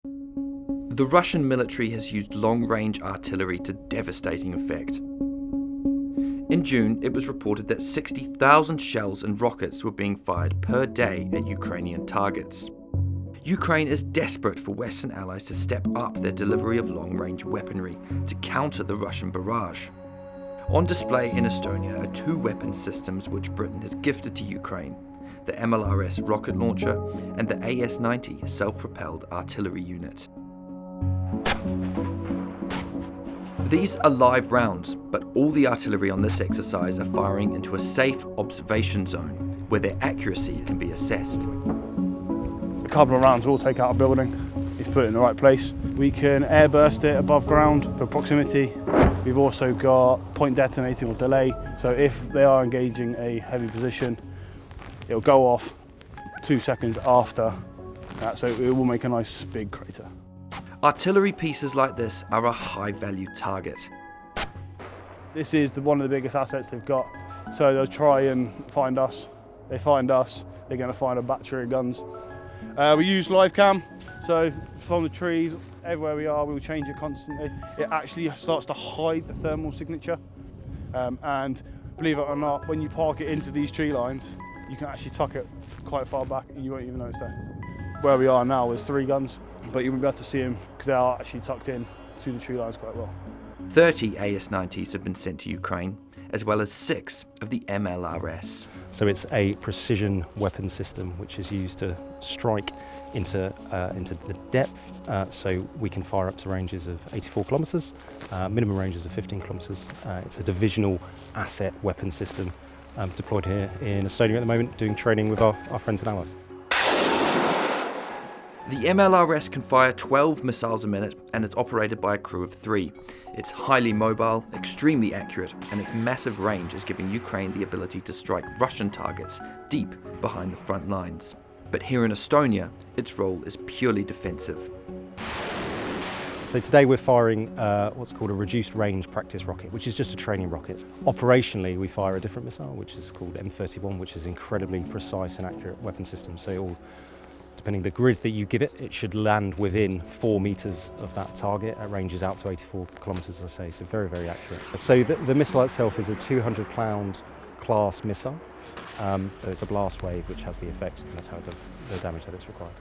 The Russian military has used long-range artillery to devastating effect. In June, it was reported that 60,000 shells and rockets were being fired per day at Ukrainian targets. Ukraine is desperate for Western allies to step up their delivery of long-range weaponry to counter the Russian barrage. On display in Estonia are two weapon systems which Britain has gifted to Ukraine: the MLRS rocket launcher and the AS90 self-propelled artillery unit. These are live rounds, but all the artillery on this exercise are firing into a safe observation zone where their accuracy can be assessed. A couple of rounds will take out a building if put in the right place. We can airburst it above ground for proximity. We've also got point detonating or delay, so if they are engaging a heavy position, it'll go off 2 seconds after that, so it will make a nice big crater. Artillery pieces like this are a high-value target. This is one of the biggest assets they've got, so they'll try and find us. They find us, they're going to find a battery of guns. We use live cam, so from the trees, everywhere we are, we'll change it constantly. It actually starts to hide the thermal signature, and believe it or not, when you park it into these tree lines, you can actually tuck it quite far back and you won't even notice that. Where we are now is 3 guns, but you won't be able to see them because they are actually tucked in to the tree lines quite well. 30 AS90s have been sent to Ukraine, as well as 6 of the MLRS. So it's a precision weapon system which is used to strike into the depth, so we can fire up to ranges of 84 kilometres, minimum ranges of 15 kilometres. It's a divisional asset weapon system deployed here in Estonia at the moment, doing training with our friends and allies. The MLRS can fire 12 missiles a minute and it's operated by a crew of 3. It's highly mobile, extremely accurate, and its massive range is giving Ukraine the ability to strike Russian targets deep behind the front lines. But here in Estonia, its role is purely defensive. So today we're firing what's called a reduced range practice rocket, which is just a training rocket. Operationally, we fire a different missile, which is called M31, which is an incredibly precise and accurate weapon system. So it all, depending on the grid that you give it, it should land within 4 meters of that target. It ranges out to 84 kilometers, as I say, so very, very accurate. So the missile itself is a 200-pound class missile. So it's a blast wave which has the effect, and that's how it does the damage that it's required.